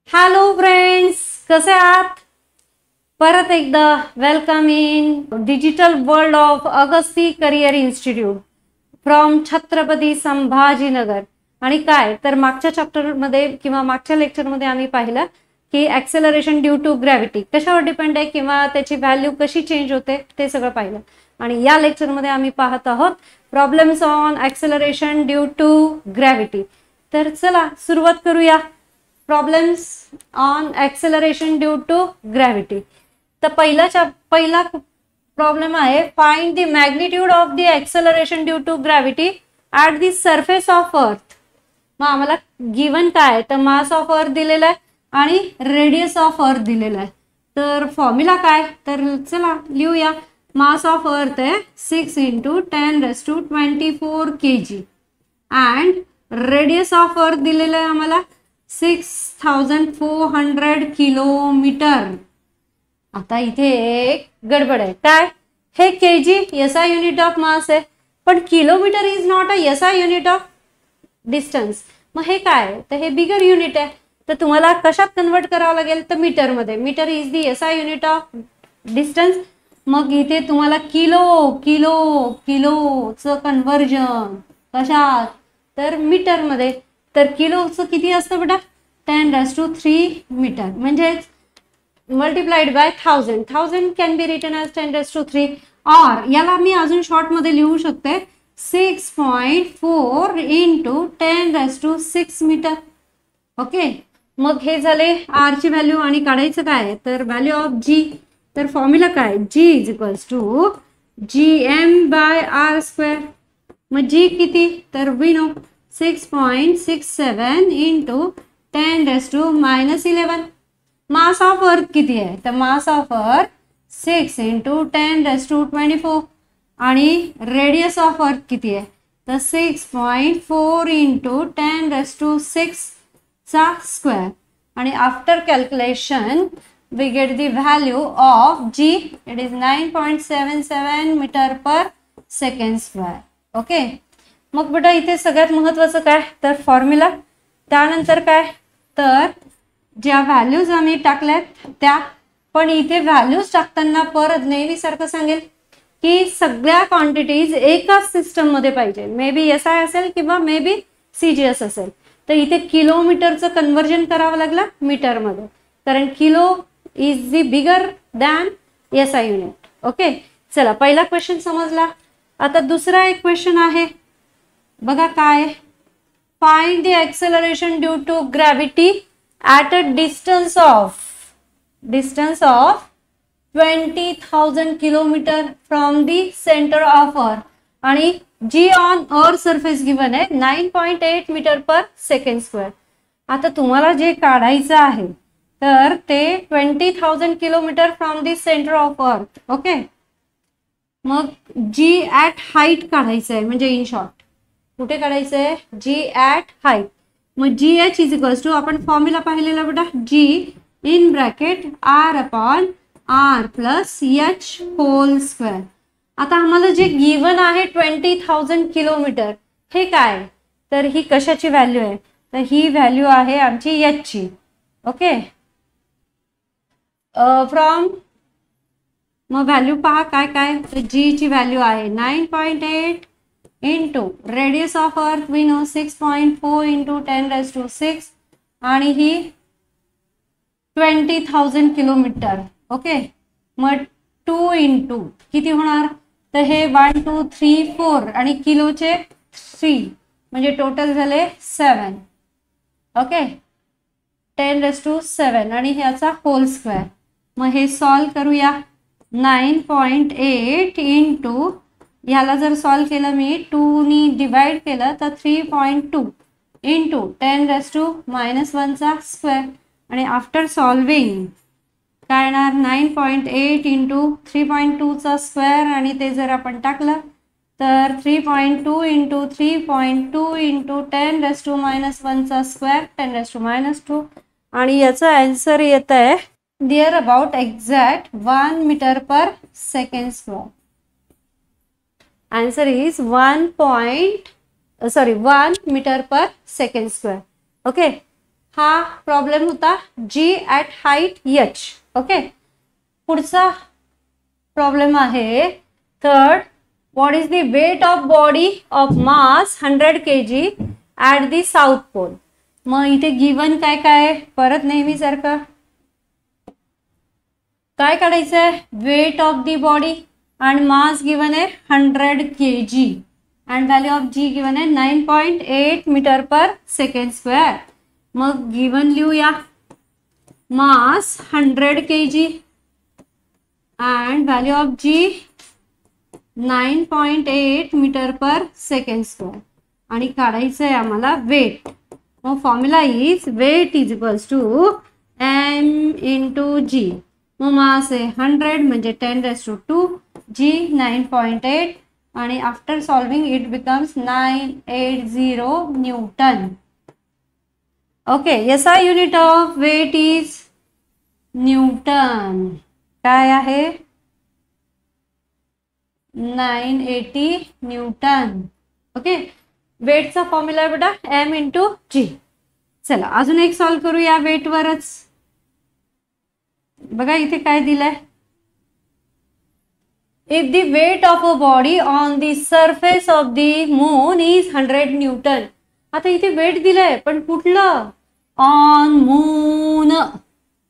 Hello friends, कसे आहात? परत एकदा welcome in digital world of Agasti career institute from Chhatrapati Sambhajinagar. आणि काय तर मागच्या चॅप्टरमध्ये किंवा मागच्या लेक्चरमध्ये आम्ही पाहिलं की ॲक्सेलरेशन ड्यू टू ग्रॅव्हिटी कशावर डिपेंड आहे किंवा त्याची व्हॅल्यू कशी चेंज होते ते सगळं पाहिलं. आणि या लेक्चरमध्ये आम्ही पाहत आहोत problems on acceleration due to gravity. तर चला सुरुवात करूया. Problems on acceleration due to gravity. तर पहिला प्रॉब्लेम आहे, find the magnitude of the acceleration due to gravity at the surface of earth. मग आम्हाला गिवन काय आहे तर मास ऑफ अर्थ दिलेला आहे आणि रेडियस ऑफ अर्थ दिलेला आहे. तर फॉर्म्युला काय तर चला लिहूया. मास ऑफ अर्थ आहे 6 × 10⁻24 kg अँड रेडियस ऑफ अर्थ दिलेलं आहे आम्हाला 6400 किलोमीटर. आता इथे एक गडबड आहे. काय हे KG SI unit of mass आहे, पण kilometre is not a SI unit of distance. मग हे काय तर हे बिगर युनिट आहे. तर तुम्हाला कशात कन्वर्ट करावं लागेल तर मीटरमध्ये. Metre is the SI unit of distance. मग इथे तुम्हाला किलोचं कन्वर्जन कशात तर मीटरमध्ये. तर किलोचं किती असतं बेटा 10⁻³ मीटर, म्हणजेच multiplied by 1000 can be return as 10⁻³ और याला मी अजून शॉर्टमध्ये लिहू शकते 6.4 × 10⁻6 मीटर. ओके, मग हे झाले आर ची व्हॅल्यू. आणि काढायचं काय तर व्हॅल्यू ऑफ जी. तर फॉर्म्युला काय जी इज इक्वल्स टू GM/r². मग जी किती तर वी नो 6.67 × 10⁻11. मास ऑफ अर्थ किती आहे तर मास ऑफ अर्थ 6 × 10⁻24. आणि रेडियस ऑफ अर्थ किती आहे तर 6.4 × 10⁻6 चा स्क्वेअर. आणि after calculation we get the value of G, it is 9.77 metre per second square. Okay, मग बेटा इथे सगळ्यात महत्वाचं काय तर फॉर्म्युला. त्यानंतर काय तर ज्या व्हॅल्यूज आम्ही टाकल्यात त्या, पण इथे व्हॅल्यूज टाकताना परत नेहमीसारखं सांगेल की सगळ्या क्वांटिटीज एकाच सिस्टम मध्ये पाहिजे. मे बी SI असेल किंवा मे बी CGS असेल. तर इथे किलोमीटरचं कन्वर्जन करावं लागलं मीटरमध्ये, कारण kilo is the bigger than SI unit. Okay, चला पहिला क्वेश्चन समजला. आता दुसरा एक क्वेश्चन आहे बघा काय. Find the acceleration due to gravity at a distance of 20,000 kilometre from the centre of earth. आणि G on earth surface given आहे 9.8 मीटर पर सेकंड स्क्वेअर. आता तुम्हाला जे काढायचं आहे तर ते 20,000 kilometre from the centre of earth. Okay, मग जी ॲट हाईट काढायचं आहे, म्हणजे इन शॉर्ट कुठे काढायचं आहे जी ॲट हाईट. मग GH इज इक्वल्स टू आपण फॉर्म्युला पाहिलेला बेटा G in bracket R/R + H whole square. आता आम्हाला जे गिवन आहे 20,000 किलोमीटर हे काय तर ही कशाची व्हॅल्यू आहे तर ही व्हॅल्यू आहे आमची H ची. ओके, फ्रॉम मग व्हॅल्यू पहा काय काय तर जी ची व्हॅल्यू आहे 9.8 × radius of earth we know 6.4 × 10⁻6 आणि ही 20,000 किलोमीटर. ओके, मग 2 × किती होणार तर हे 1 2 3 4 आणि किलोचे 3 म्हणजे टोटल झाले 7. ओके, 10⁻7 आणि ह्याचा होल स्क्वेअर. मग हे सॉल्व करूया. 9.8 × ह्याला जर सॉल्व केलं मी 2 नी डिवाइड केलं तर 3.2 × 10⁻1 चा स्क्वेअर. आणि आफ्टर सॉल्विंग काय येणार 9.8 × 3.2 चा स्क्वेअर. आणि ते जर आपण टाकलं तर 3.2 × 3.2 × 10⁻1 चा स्क्वेअर 10⁻². आणि याचं आन्सर येत आहे near about exact 1 metre per second square. Answer is 1 metre per second square. Okay, हा प्रॉब्लेम होता g at height h. Okay, पुढचा प्रॉब्लेम आहे third. What is the weight of body of mass 100 kg at the south pole. मग इथे given काय काय, परत नेहमीसारखं काय काढायचं आहे, वेट ऑफ दी बॉडी आणि मास गिवन आहे 100 kg and value of g given आहे 9.8 मीटर पर सेकंड स्क्वेअर. मग गिवन लिहूया, mass 100 kg and value of g 9.8 metre per second square आणि काढायचं आहे आम्हाला वेट. मग formula is weight is equals to m into G. मग mass आहे 100 म्हणजे 10⁻², g 9.8 आणि after solving it becomes 980 newton. Okay, SI unit of weight is newton. काय आहे, 980 न्यूटन. ओके, वेटचा फॉर्म्युला आहे बेटा m इंटू जी. चला अजून एक सॉल्व करूया वेटवरच. बघा इथे काय दिलंय, if the weight of a body on the surface of the moon is 100 newton. आता इथे वेट दिलंय पण कुठलं, ऑन मून,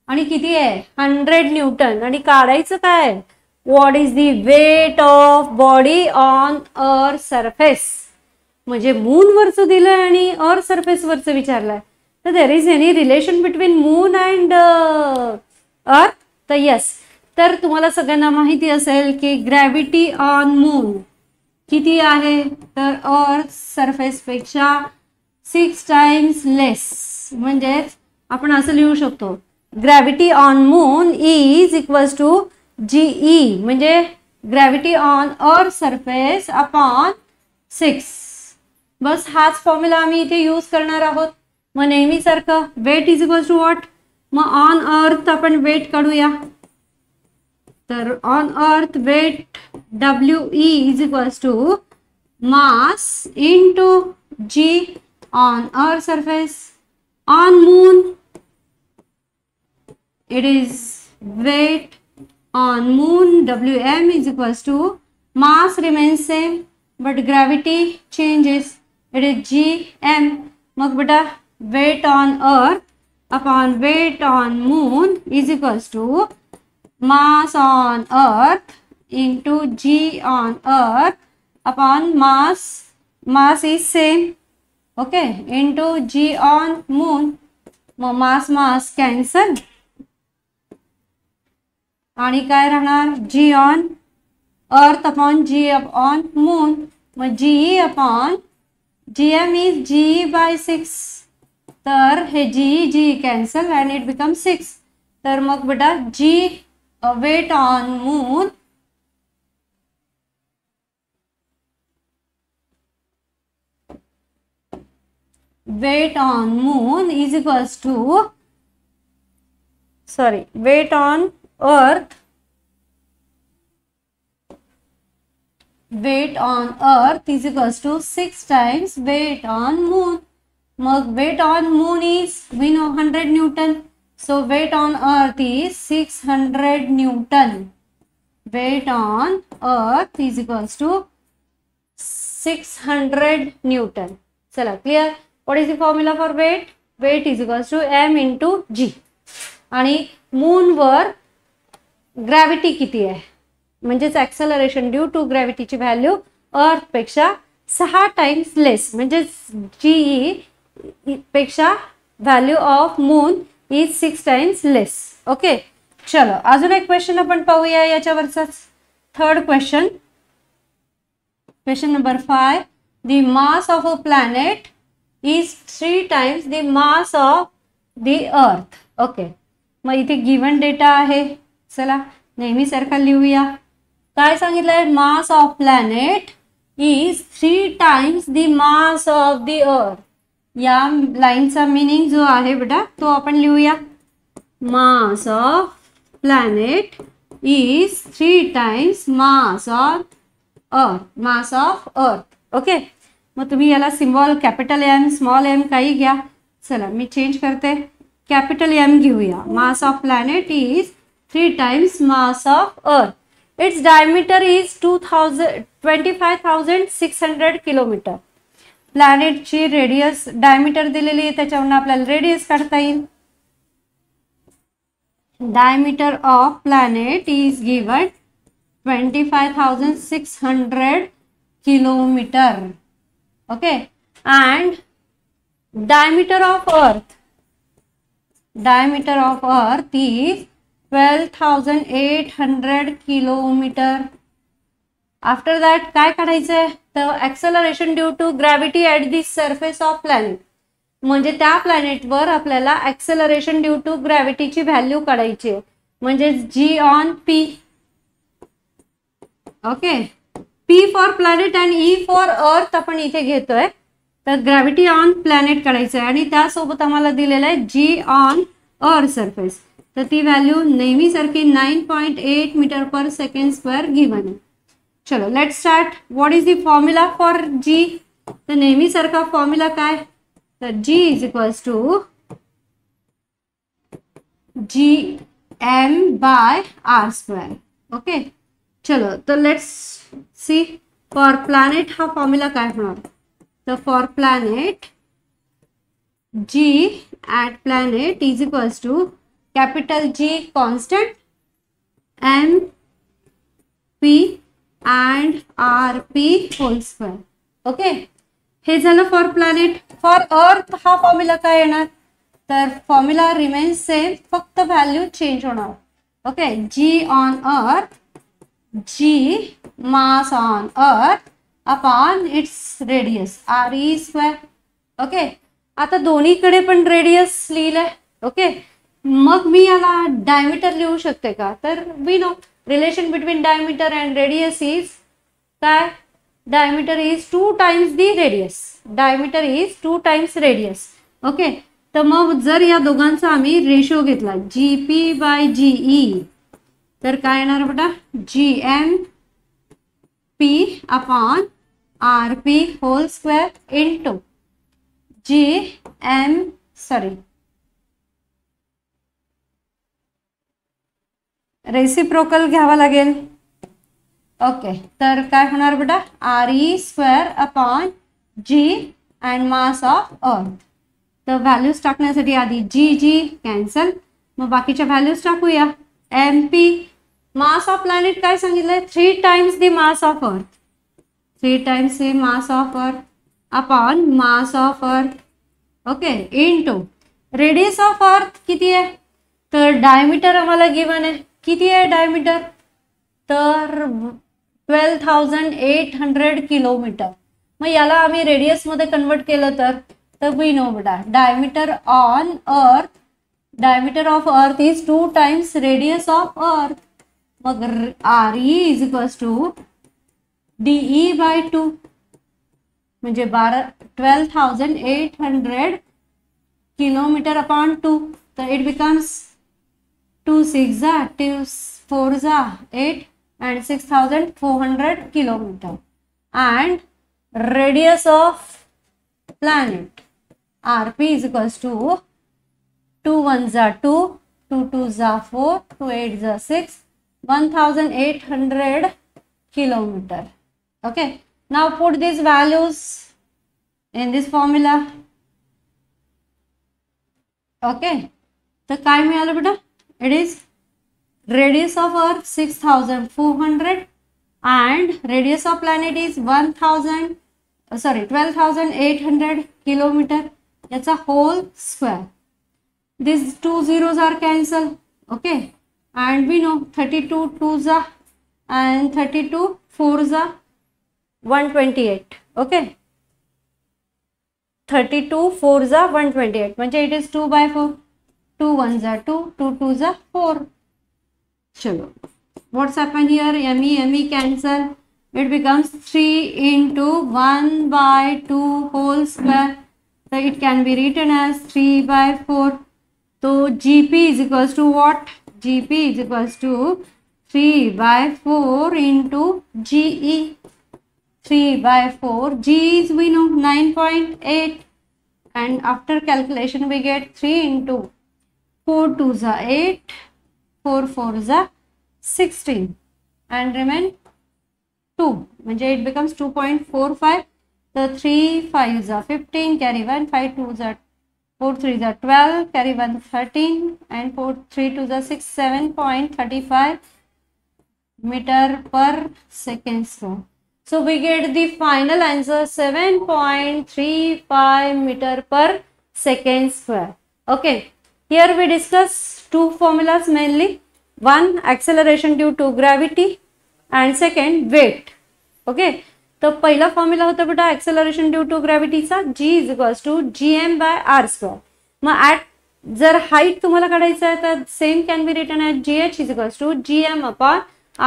आणि किती आहे 100 न्यूटन. आणि काढायचं काय, what is the weight of body on earth surface. म्हणजे मून वरचं दिलंय आणि अर्थ सरफेस वरचं विचारलंय. तर there is any relation between moon and earth. तर यस, तर तुम्हाला सगळ्यांना माहिती असेल की ग्रॅव्हिटी ऑन मून किती आहे, तर अर्थ सरफेस पेक्षा 6 टाइम्स लेस. म्हणजेच आपण असं लिहू शकतो, gravity on moon is equals to GE म्हणजे gravity on earth surface upon 6. बस हाच फॉर्म्युला आम्ही इथे यूज करणार आहोत. मग नेहमीसारखं weight is equals to what. मग ऑन अर्थ आपण वेट काढूया. तर on earth weight WE is equals to mass into G on earth surface. On moon it is weight on moon WM is equals to mass remains same but gravity changes, it is GM. मग बेटा weight on earth upon weight on moon is equals to mass on earth into G on earth upon mass is same, okay, into G on moon. मग mass cancel आणि काय राहणार, G on earth upon G upon moon. मग GE upon GM is GE by 6. तर हे G cancel and it become 6. तर मग बेटा जी weight on moon is equals to weight on earth is equals to 6 times weight on moon. मग weight on moon is we know 100 Newton. So weight on earth is 600 Newton. Weight on earth is equals to 600 Newton. चला clear. What is the formula for weight? Weight is equals to m into g. आणि moon वर gravity किती आहे, म्हणजेच acceleration due to ग्रॅव्हिटीची value earth पेक्षा 6 times less, म्हणजे GE पेक्षा value of moon is 6 times less. Okay, चलो अजून एक क्वेश्चन आपण पाहूया याच्यावरचाच. Third question, question number 5. The mass of a planet is 3 times the mass of the earth. Okay, मग इथे गिवन डेटा आहे. चला नेहमीसारखा लिहूया. काय सांगितलंय, मास of planet is 3 times the mass of the अर्थ. या लाईनचा मिनिंग जो आहे बेटा तो आपण लिहूया. Mass of planet is 3 times mass of earth. Okay, मग तुम्ही याला symbol capital M small m काही घ्या. चला मी चेंज करते, कॅपिटल एम घेऊया. Mass of planet is 3 times mass of earth. Its diameter is 25,600 kilometre. प्लॅनेटची रेडियस डायमीटर दिलेली आहे, त्याच्यावरून आपल्याला रेडियस काढता येईल. Diameter of planet is given 25,600 kilometer. Okay, and diameter of earth is 12,800 kilometer. After that काय काढायचंय, तर acceleration due to gravity at the surface of planet. म्हणजे त्या प्लॅनेटवर आपल्याला acceleration due to gravity ची व्हॅल्यू काढायची आहे, म्हणजे G on P. Okay, P for planet आणि E फॉर अर्थ आपण इथे घेतोय. तर ग्रॅव्हिटी ऑन प्लॅनेट काढायचं आहे आणि त्यासोबत आम्हाला दिलेलं आहे G ऑन अर्थ सरफेस. तर ती व्हॅल्यू नेहमीसारखी 9.8 metre per second square given आहे. चलो let start. What is the formula for G? तर नेहमीसारखा फॉर्म्युला काय, तर G is equals to GM by R square. Okay, चलो तर लेट्स सी फॉर प्लॅनेट हा फॉर्म्युला काय होणार. तर for planet G at planet is equals to capital G constant, M P and RP whole square. Okay, हे झालं for planet. For earth हा formula काय येणार, तर फॉर्म्युला रिमेन्स सेम, फक्त व्हॅल्यू चेंज होणार. Okay, G on earth, G mass on earth upon its radius RE square. Okay, आता दोन्हीकडे पण रेडियस लिहिलंय. ओके, मग मी याला डायमीटर लिहू शकते का, तर we know relation between diameter and radius is काय, diameter is 2 times the radius. Diameter is 2 times radius. Okay, तर मग जर या दोघांचा आम्ही रेशो घेतला GP बाय GE, तर काय येणार बेटा, GM P upon RP whole square into reciprocal घ्यावा लागेल. ओके, तर काय होणार बेटा, RE square upon G and mass of earth. तर व्हॅल्यूज टाकण्यासाठी आधी G कॅन्सल, मग बाकीच्या व्हॅल्यूज टाकूया. MP मास ऑफ प्लॅनेट काय सांगितलंय, 3 times द मास ऑफ अर्थ, 3 times the mass of earth upon mass of earth. Okay, into radius of अर्थ किती आहे, तर डायमीटर आम्हाला गिवन आहे. किती आहे डायमीटर, तर 12,800 किलोमीटर. मग याला आम्ही रेडियस मध्ये कन्वर्ट केलं तर वी नो बेटा, diameter on earth, diameter of earth is 2 times radius of earth. मग RE is equals to DE by 2, म्हणजे 12,800 किलोमीटर अपॉन 2. तर it becomes 2 6 2 4 8 and 6,400 kilometer. And radius of planet RP is equals to 2 1s are 2, 2 2s are 4, 2 8s are 6, 1,800 kilometer. Okay, now put these values in this formula. Okay, तर काय मिळालं बेटा, it is radius of earth 6,400 and radius of planet is 12,800 kilometer. याचा whole square. These 2 zeros are cancelled. Okay, and we know 32 2s are and 32 4s are 128. Okay, 32 4s are 128, म्हणजे it is 2 by 4, 2 1s are 2, 2 2s are 4. Chalo, what's happened here, ME cancel, it becomes 3 into 1 by 2 whole square. So it can be written as 3 by 4. So GP is equals to what, GP is equals to 3 by 4 into GE. 3 by 4, G is we know 9.8 and after calculation we get 3 into 4 2s are 8, 4 4s are 16 and remain 2 म्हणजे it becomes 2.45. the 3 5s are 15, carry 1, 5 2s are 4 3s are 12, carry 1 13 and 4 3 2s are 6, 7.35 meter per second square. So we get the final answer 7.35 meter per second square. Okay, here we discuss two formulas mainly. One, acceleration due to gravity and second, weight. Okay, तो पहिला formula होता बेटा acceleration due to ग्रॅव्हिटीचा, g is equals to gm by R square. मग at जर height तुम्हाला काढायचं आहे तर same can be written at gh is equals to gm upon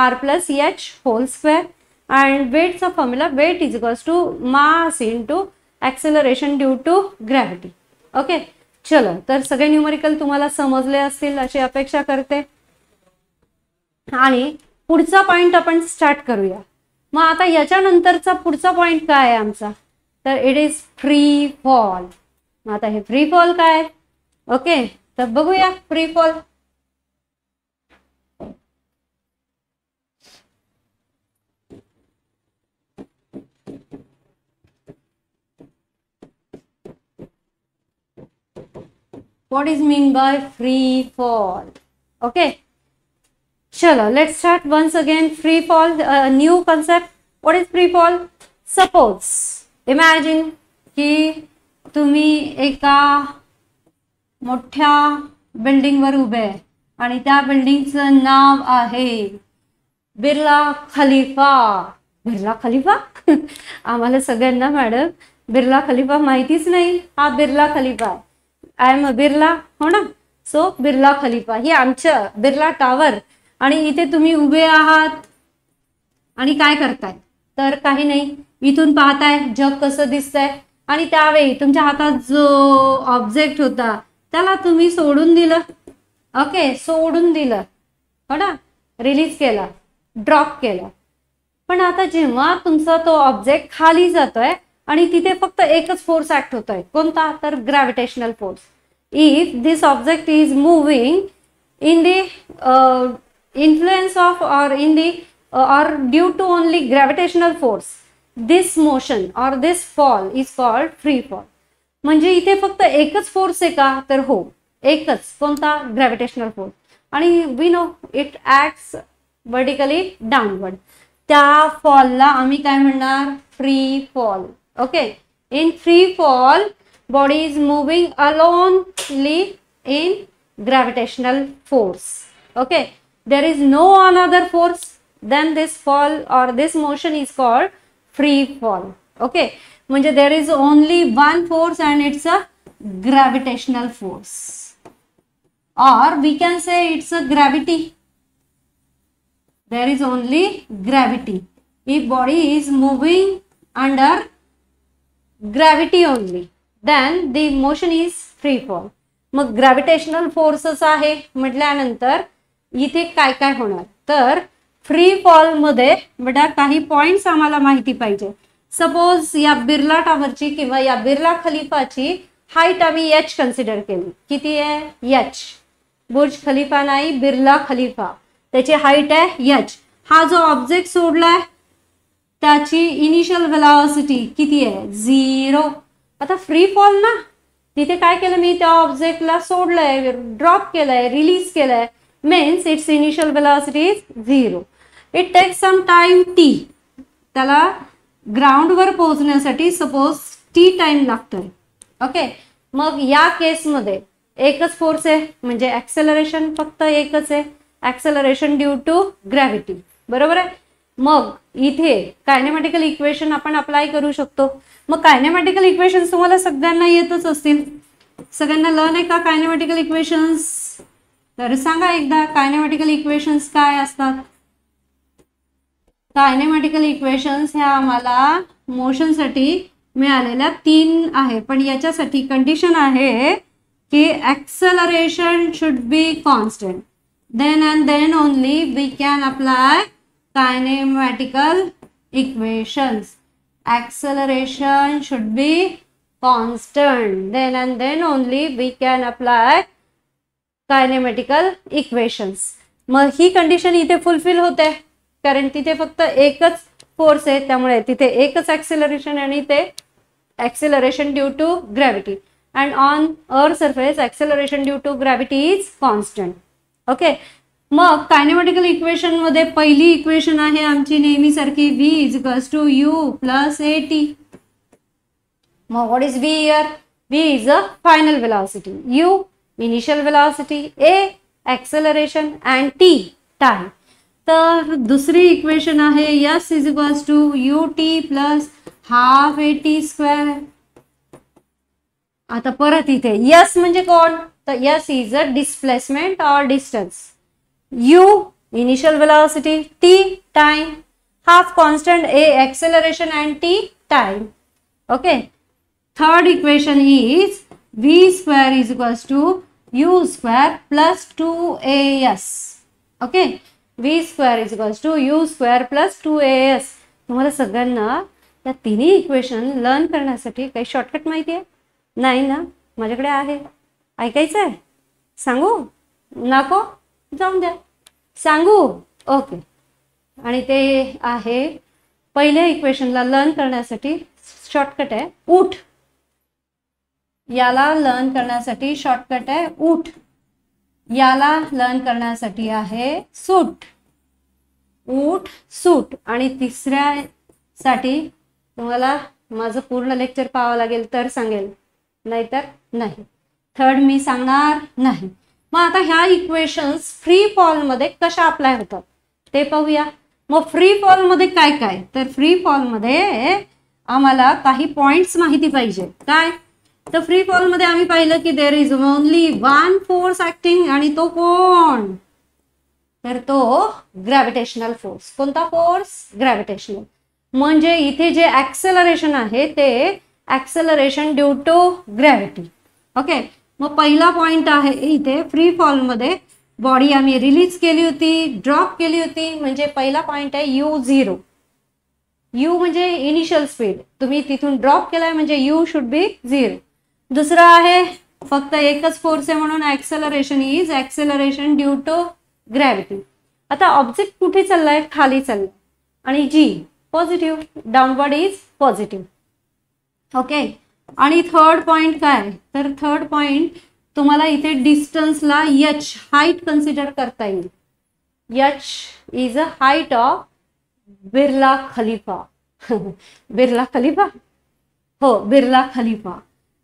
r plus h whole square. and weightचा formula weight is equals to mass into acceleration due to gravity. Okay, चलो तर सगळे numerical तुम्हाला समजले असतील अशी अपेक्षा करते आणि पुढचा पॉइंट आपण स्टार्ट करूया. मग आता याच्यानंतरचा पुढचा पॉइंट काय आहे आमचा, तर इट इज फ्री फॉल. मग आता हे फ्री फॉल काय, ओके तर बघूया free fall. What is mean by free fall? Okay, chalo let's start once again. Free fall, new concept. What is free fall? Suppose imagine की तुम्ही एका मोठ्या बिल्डिंग वर उभे आहे आणि त्या बिल्डिंगचं नाव आहे बिर्ला खलिफा. बिर्ला खलिफा आम्हाला सगळ्यांना मॅडम बिर्ला खलिफा माहितीच नाही. हा बिर्ला खलिफा आहे, आय एम अ बिर्ला, हो ना. सो बिर्ला खलिफा ही आमच्या बिर्ला टावर आणि इथे तुम्ही उभे आहात आणि काय करताय तर काही नाही, इथून पाहताय जग कसं दिसतंय आणि त्यावेळी तुमच्या हातात जो ऑब्जेक्ट होता त्याला तुम्ही सोडून दिलं. ओके, सोडून दिलं, हो ना, रिलीज केला, ड्रॉप केला. पण आता जेव्हा तुमचा तो ऑब्जेक्ट खाली जातोय आणि तिथे फक्त एकच फोर्स ऍक्ट होतोय, कोणता तर gravitational force. If this object is moving in the influence of or in the or due to only gravitational force, this motion or this fall is called free fall. म्हणजे इथे फक्त एकच force आहे का तर हो एकच, कोणता ग्रॅव्हिटेशनल फोर्स. आणि we know it acts vertically downward. त्या फॉलला आम्ही काय म्हणणार, free fall. Okay, in free fall body is moving alonely in gravitational force. Okay, there is no another force, then this fall or this motion is called free fall. Okay, म्हणजे there is only one force and it's a gravitational force, or we can say it's a gravity. There is only gravity. If body is moving under gravity only, then the motion is free fall. मग gravitational forces आहे म्हटल्यानंतर इथे काय काय होणार तर free fall मध्ये बेटा काही पॉइंट्स आम्हाला माहिती पाहिजे. सपोज या बिर्ला टावरची किंवा या बिर्ला खलिफाची हाईट आम्ही h कन्सिडर केली. किती आहे h. बुर्ज खलिफा नाही, बिर्ला खलिफा, त्याची हाईट आहे h. हा जो ऑब्जेक्ट सोडलाय त्याची इनिशियल वेलॉसिटी किती आहे 0. आता फ्री फॉल ना, तिथे काय केलं मी, त्या ऑब्जेक्टला सोडलंय, ड्रॉप केलंय, रिलीज केलंय, means its initial velocity is 0. It takes some time t. त्याला ग्राउंड वर पोहोचण्यासाठी सपोज t टाइम लागतोय. ओके, मग या केस मध्ये एकच फोर्स आहे म्हणजे ऍक्सेलरेशन फक्त एकच आहे, ऍक्सेलरेशन ड्यू टू ग्रॅव्हिटी. बरोबर आहे. मग इथे कायनेमॅटिकल इक्वेशन आपण अप्लाय करू शकतो. मग कायनेमॅटिकल इक्वेशन्स तुम्हाला सगळ्यांना येतच असतील, सगळ्यांना लर्न आहे का कायनेमॅटिकल इक्वेशन्स. तर सांगा एकदा कायनेमॅटिकल इक्वेशन्स काय असतात. कायनेमॅटिकल इक्वेशन्स ह्या आम्हाला मोशनसाठी मिळालेल्या 3 आहे, पण याच्यासाठी कंडिशन आहे की acceleration should be constant. Then and then only we can apply kinematical equations. Acceleration should be constant. Then and then only we can apply kinematical equations. मग ही कंडिशन इथे फुलफिल होते कारण तिथे फक्त एकच फोर्स आहे, त्यामुळे तिथे एकच ॲक्सेलरेशन आणि ते acceleration due to gravity. And on earth surface acceleration due to gravity is constant. Okay, मग कायनेमॅटिकल इक्वेशन मध्ये पहिली इक्वेशन आहे आमची नेहमीसारखी v is to U plus A T. मग what is v here? v is a final velocity, u initial velocity, a acceleration and t time. तर दुसरी equation आहे s is to U T plus half A T square. आता परत इथे s म्हणजे कोण? तर s इज अ डिस्प्लेसमेंट और distance, u initial velocity, t time, half constant, a acceleration and t time. Okay, third equation is v square is equals to u square plus 2as. Okay, v square is equals to u square plus 2as. तुम्हाला सगळ्यांना या तिन्ही equation learn करण्यासाठी काही shortcut माहिती आहे? नाही ना? माझ्याकडे आहे, ऐकायचं आहे? सांगू नको? जाऊन द्या, सांगू. ओके, आणि ते आहे पहिल्या इक्वेशनला लर्न करण्यासाठी शॉर्टकट आहे उठ. याला लर्न करण्यासाठी शॉर्टकट आहे उठ, याला लर्न करण्यासाठी आहे सूट. उठ सूट. आणि तिसऱ्यासाठी तुम्हाला माझं पूर्ण लेक्चर पाहावं लागेल तर सांगेल, नाहीतर नाही. थर्ड मी सांगणार नाही. मग आता ह्या इक्वेशन्स फ्री फॉल मध्ये कशा अप्लाय होतात ते पाहूया. मग फ्री फॉल मध्ये काय काय? तर फ्री फॉल मध्ये आम्हाला काही पॉइंट्स माहिती पाहिजे. काय? तर फ्री फॉल मध्ये आम्ही पाहिलं की there is only one force acting, आणि तो कोण? तर तो ग्रॅव्हिटेशनल फोर्स. कोणता फोर्स? ग्रॅव्हिटेशनल. म्हणजे इथे जे ऍक्सेलरेशन आहे ते acceleration due to gravity. Okay, मग पहिला पॉइंट आहे इथे फ्री फॉल मध्ये बॉडी आम्ही रिलीज केली होती, ड्रॉप केली होती, म्हणजे पहिला पॉइंट आहे u0. u म्हणजे इनिशियल स्पीड, तुम्ही तिथून ड्रॉप केलाय म्हणजे u शुड बी 0. दुसरा आहे फक्त एकच फोर्स आहे म्हणून acceleration is acceleration due to gravity. आता ऑब्जेक्ट कुठे चाललाय? खाली चाललाय, आणि g positive, downward is positive. Okay, आणि थर्ड पॉइंट काय? तर थर्ड पॉइंट तुम्हाला इथे डिस्टन्सला h हाईट कन्सिडर करता येईल. h is a height of Birla Khalifa. Birla Khalifa, हो बिर्ला खलिफा.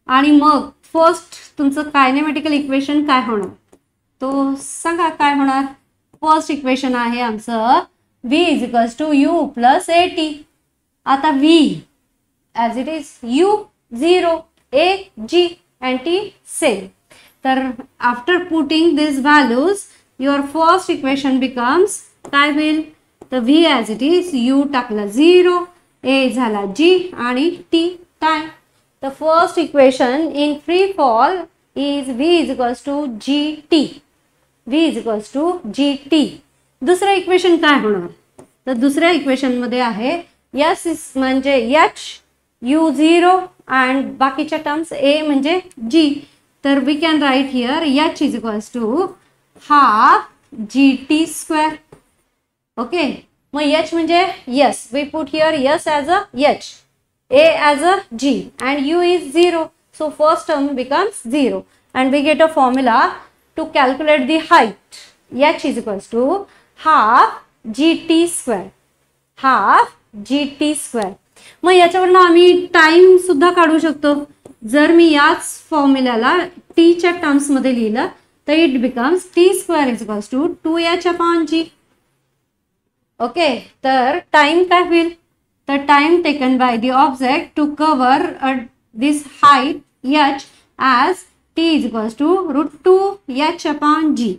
आणि मग फर्स्ट तुमचं कायनेमॅटिकल इक्वेशन काय होणार? तो सांगा काय होणार? फर्स्ट इक्वेशन आहे आमचं v is equals to u plus A t. आता v as it is u 0, a g and t same. तर after putting this values your first equation becomes काय होईल? तर v as it is u टाकला 0, a झाला g आणि t time. The first equation in free fall is v is equals to gt. v is equals to gt. दुसरं equation काय होणार? तर दुसऱ्या इक्वेशन मध्ये आहे s म्हणजे h u0 and बाकीच्या टर्म्स a म्हणजे g. तर we can write here h is equals to half gt square. Okay, मग h म्हणजे yes, we put here s as a h, a as a g and u is 0. So first term becomes 0 and we get a formula to calculate the height. h is equals to half gt square. half gt square. मग याच्यावरनं आम्ही time सुद्धा काढू शकतो. जर मी याच फॉर्म्युल्याला T च्या terms मध्ये लिहिलं तर it becomes t square is equals to 2h upon g. Okay, तर टाइम काय होईल? तर time taken by the object to cover this height h as t is equals to √2h upon g.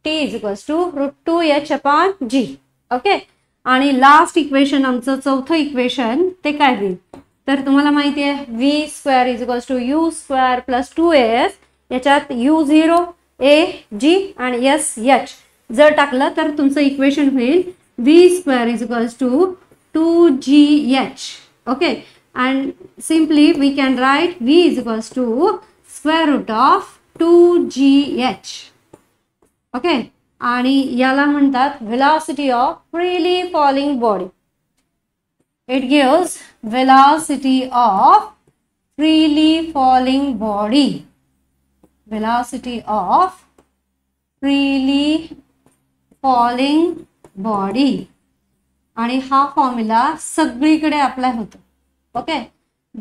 t is equals to √2h upon g. Okay, आणि last equation आमचं चौथं equation ते काय होईल? तर तुम्हाला माहिती आहे v square is equals to u square plus 2as. याच्यात u0, a g आणि s h जर टाकलं तर तुमचं इक्वेशन होईल v square is equals to 2gh. Okay, and simply we can write v is equals to square root of 2gh. okay, आणि याला म्हणतात velocity of freely falling body. It gives velocity of freely falling body. Velocity of freely falling body. आणि हा formula सगळीकडे apply होतो. Okay,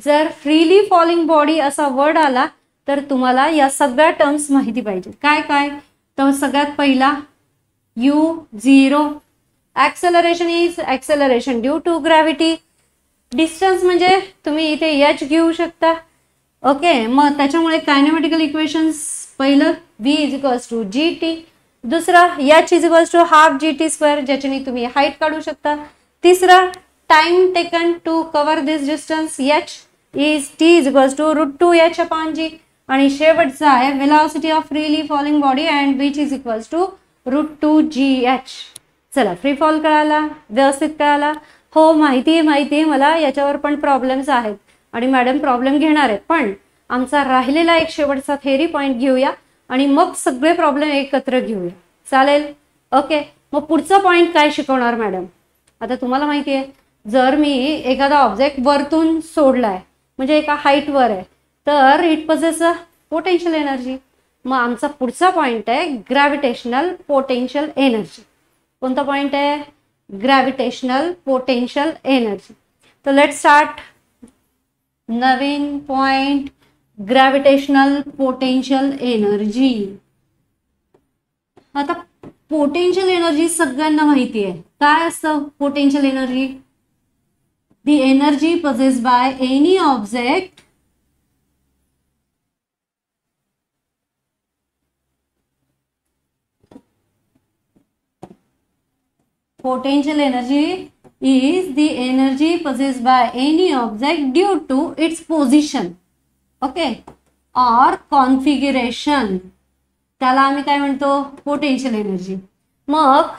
जर freely falling body असा word आला तर तुम्हाला या सगळ्या टर्म्स माहिती पाहिजे. काय काय तर सगळ्यात पहिला u0, acceleration is acceleration due to gravity. Distance म्हणजे तुम्ही इथे h घेऊ शकता. ओके, मग त्याच्यामुळे कायनेमॅटिकल इक्वेशन्स पहिलं v is equals to gt, दुसरा h is equals to half gt square ज्याच्याने तुम्ही हाईट काढू शकता. तिसरा time taken to cover this distance h is t is equals to √2h upon g. आणि शेवटचा आहे velocity of freely falling body and which is equals to √2gh. चला, free fall कळाला, व्यवस्थित कळाला. हो, माहिती आहे मला, याच्यावर पण प्रॉब्लेम्स आहेत आणि मॅडम प्रॉब्लेम घेणार आहेत. पण आमचा राहिलेला एक शेवटचा थेअरी पॉईंट घेऊया आणि मग सगळे प्रॉब्लेम एकत्र घेऊया. चालेल? ओके, मग पुढचा पॉईंट काय शिकवणार मॅडम? आता तुम्हाला माहिती आहे, जर मी एखादा ऑब्जेक्ट वरतून सोडलाय म्हणजे एका हाईटवर आहे तर it possess a potential energy. मग आमचा पुढचा पॉईंट आहे ग्रॅव्हिटेशनल पोटेन्शियल एनर्जी. कोणता पॉईंट आहे? Gravitational potential energy. तर लेट स्टार्ट. नवीन पॉइंट ग्रॅव्हिटेशनल पोटेन्शियल एनर्जी. आता पोटेन्शियल एनर्जी सगळ्यांना माहिती आहे. काय असतं potential energy? The energy possessed by any object potential energy is the energy possessed by any object due to its position, okay, or configuration. त्याला आम्ही काय म्हणतो? Potential energy. मग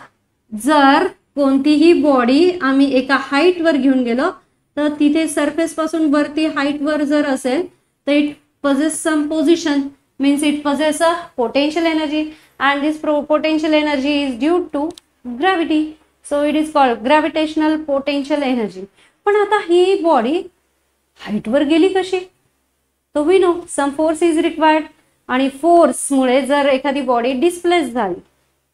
जर कोणतीही बॉडी आम्ही एका हाईट वर घेऊन गेलो तर तिथे सरफेस पासून वरती हाईट वर जर असेल तर it possess some position, means it possess a potential energy and this potential energy is due to gravity. So it is called gravitational potential energy. पण आता ही बॉडी हाईट वर गेली कशी? तो we know some force is required आणि force मुळे जर एखादी बॉडी डिस्प्लेस झाली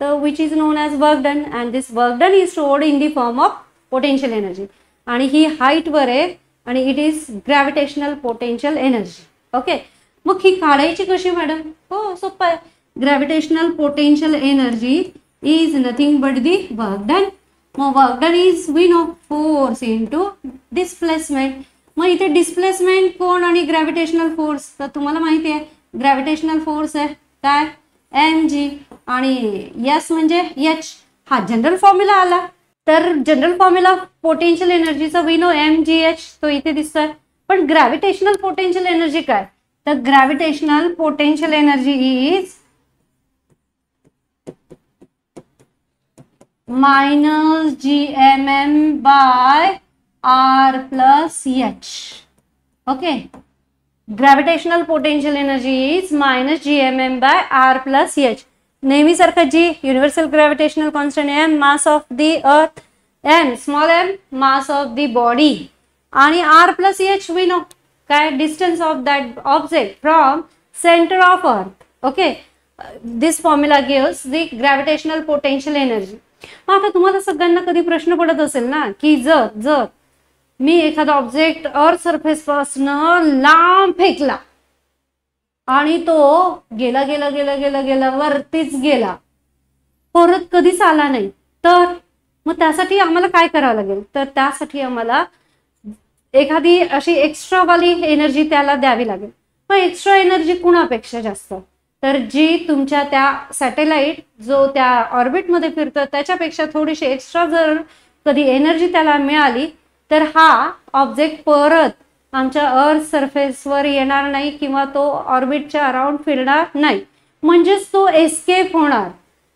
तर which is known as work done and this work done is stored in the form of potential energy. आणि ही हाईट वर आहे आणि it is gravitational potential energy. Okay, मग ही काढायची कशी मॅडम? हो, सोपं आहे. Gravitational potential energy is nothing but the work done. मग work done is we know force into displacement. मग इथे डिस्प्लेसमेंट कोण आणि ग्रॅव्हिटेशनल फोर्स? तर तुम्हाला माहिती आहे ग्रॅव्हिटेशनल फोर्स आहे काय? mg आणि s म्हणजे h. हा जनरल फॉर्म्युला आला. तर जनरल फॉर्म्युला पोटेन्शियल एनर्जीचा वी नो mgh तो इथे दिसतोय. पण ग्रॅव्हिटेशनल पोटेन्शियल एनर्जी काय? तर gravitational potential energy is minus gmm by r plus h. Okay, gravitational potential energy is minus gmm by r plus h. नेहमी सारखा g universal gravitational constant, m mass of the earth, m small m mass of the body आणि r plus h we know काय? distance of that object from center of earth. Okay, this formula gives the gravitational potential energy. मग आता तुम्हाला सगळ्यांना कधी प्रश्न पडत असेल ना की जर मी एखादा ऑब्जेक्ट अर्थ सरफेस पासून लांब फेकला आणि तो गेला गेला गेला गेला गेला वरतीच गेला, परत कधीच आला नाही, तर मग त्यासाठी आम्हाला काय करावं लागेल? तर त्यासाठी आम्हाला एखादी अशी एक्स्ट्रा वाली एनर्जी त्याला द्यावी लागेल. मग एक्स्ट्रा एनर्जी कुणापेक्षा जास्त? तर जी तुमच्या त्या सॅटेलाइट जो त्या ऑर्बिटमध्ये फिरतं त्याच्यापेक्षा थोडीशी एक्स्ट्रा जर कधी एनर्जी त्याला मिळाली तर हा ऑब्जेक्ट परत आमच्या अर्थ सरफेसवर येणार नाही किंवा तो ऑर्बिटच्या अराउंड फिरणार नाही. म्हणजेच तो एस्केप होणार.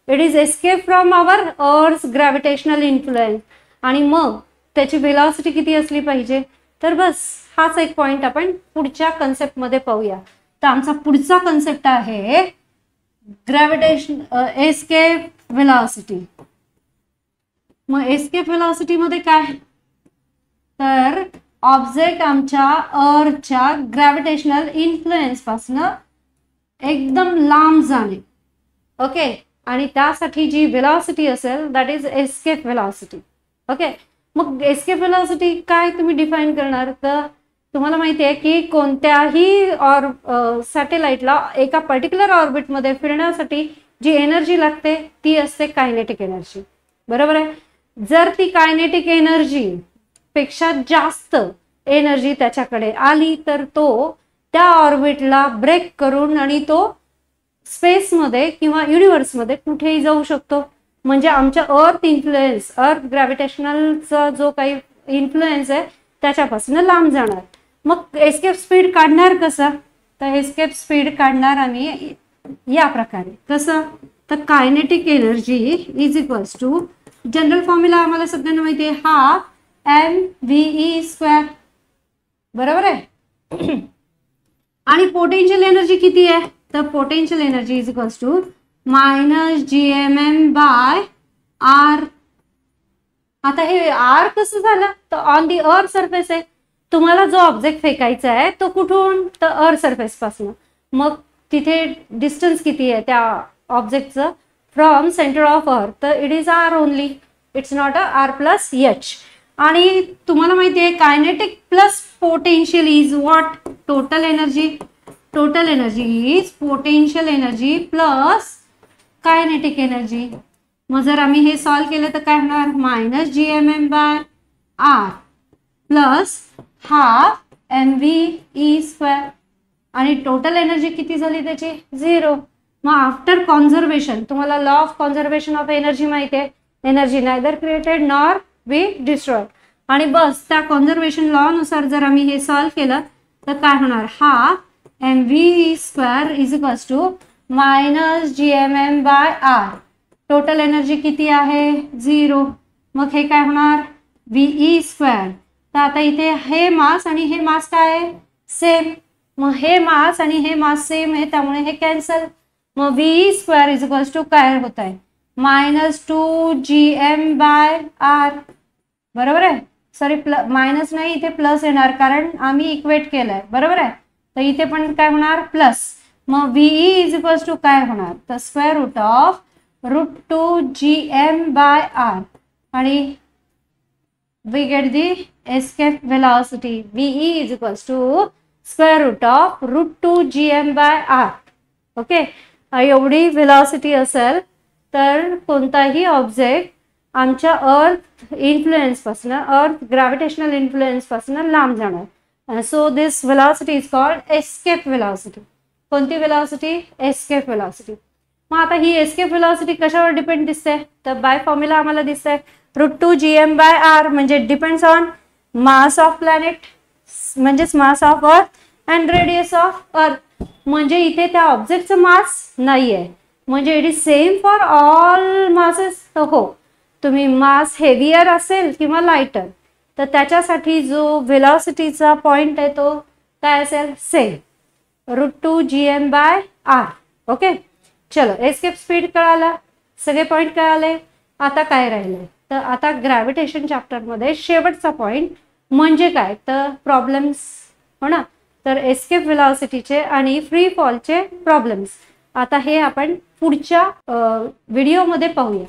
It is escape from our earth gravitational influence. आणि मग त्याची व्हेलॉसिटी किती असली पाहिजे? तर बस हाच एक पॉइंट आपण पुढच्या कन्सेप्ट मध्ये पाहूया. तर आमचा पुढचा कन्सेप्ट आहे ग्रॅव्हिटेशन एस्केप व्हेलॉसिटी. मग एस्केप व्हेलॉसिटी मध्ये काय, तर ऑब्जेक्ट आमच्या अर्थच्या ग्रॅव्हिटेशनल इन्फ्लुएन्स पासून एकदम लांब जाणे. ओके, आणि त्यासाठी जी व्हेलॉसिटी असेल that is escape velocity. Okay, मग एस्केप व्हेलॉसिटी काय तुम्ही डिफाईन करणार, तर तुम्हाला माहिती आहे की कोणत्याही सॅटेलाइटला एका पर्टिक्युलर ऑर्बिटमध्ये फिरण्यासाठी जी एनर्जी लागते ती असते कायनेटिक एनर्जी. बरोबर आहे. जर ती कायनेटिक एनर्जी पेक्षा जास्त एनर्जी त्याच्याकडे आली तर तो त्या ऑर्बिटला ब्रेक करून आणि तो स्पेसमध्ये किंवा युनिव्हर्समध्ये कुठेही जाऊ शकतो. म्हणजे आमच्या अर्थ ग्रॅव्हिटेशनलचा जो काही इन्फ्लुएन्स आहे त्याच्यापासून लांब जाणार. मग एस्केप स्पीड काढणार कसं, तर एस्केप स्पीड काढणार आम्ही या प्रकारे. कसं, तर kinetic energy is equals to, general formula आम्हाला सगळ्यांना माहिती आहे, हा mve². बरोबर आहे. आणि पोटेन्शियल एनर्जी किती आहे, तर potential energy is equals to -gmm bye r. आता हे r कसं झालं, तर ऑन दी अर्थ सरफेस आहे. तुम्हाला जो ऑब्जेक्ट फेकायचा आहे तो कुठून, तर अर्थ सरफेस पासून. मग तिथे डिस्टन्स किती आहे त्या ऑब्जेक्टचं फ्रॉम सेंटर ऑफ अर्थ, तर it is r only, it's not a r+h. आणि तुम्हाला माहिती आहे kinetic plus potential is what, total energy. Total energy is potential energy plus kinetic energy. मग जर आम्ही हे सॉल्व केलं तर काय होणार, -gmm bye r plus half mve². आणि टोटल एनर्जी किती झाली त्याची, 0. मग आफ्टर कॉन्झर्वेशन, तुम्हाला law of conservation of energy माहिती आहे, energy neither created nor be destroyed. आणि बस त्या कॉन्झर्वेशन लॉ नुसार जर आम्ही हे सॉल्व केलं तर काय होणार, हा mve² is equals to -gmm bye r. Total energy किती आहे, 0. मग हे काय होणार, ve². तर आता इथे हे मास आणि हे मास काय आहे, सेम. मग हे मास आणि हे मास सेम आहे त्यामुळे हे कॅन्सल. मग ve² इज इक्वल्स टू काय होत आहे, -2gm बाय r. बरोबर आहे. सॉरी, मायनस नाही, इथे प्लस येणार कारण आम्ही इक्वेट केलंय. बरोबर आहे. तर इथे पण काय होणार, प्लस. मग ve इज इक्वल्स टू काय होणार, तर square root of √2gm by r. आणि we get the escape velocity. ve is equals to square root of √2gm by r. Okay, एवढी व्हेलॉसिटी असेल तर कोणताही ऑब्जेक्ट आमच्या अर्थ इन्फ्लुएन्स पासून, अर्थ ग्रॅव्हिटेशनल इन्फ्लुएन्स पासून लांब जाणार. So this velocity is called escape velocity. कोणती व्हेलॉसिटी, एस्केप व्हेलॉसिटी. मग आता ही एस्केप व्हेलॉसिटी कशावर डिपेंड दिसते, तर बाय फॉर्म्युला आम्हाला दिसतंय √2gm बाय r, म्हणजे depends on mass of planet म्हणजेच mass of earth and radius of earth. म्हणजे इथे त्या ऑब्जेक्टचं मास नाही आहे, म्हणजे it is same for all masses. तर हो, तुम्ही मास हेवियर असेल किंवा लाइटर तर त्याच्यासाठी जो व्हेलॉसिटीचा पॉइंट आहे तो काय असेल, same, √2gm by r. Okay, चलो एस्केप स्पीड कळाला, सगळे पॉइंट कळाले. आता काय राहिले, तर आता ग्रॅव्हिटेशन चॅप्टरमध्ये शेवटचा पॉइंट म्हणजे काय, तर प्रॉब्लेम्स. हो ना. तर एस्केप व्हेलॉसिटीचे आणि फ्री फॉलचे प्रॉब्लेम्स आता हे आपण पुढच्या व्हिडिओमध्ये पाहूया.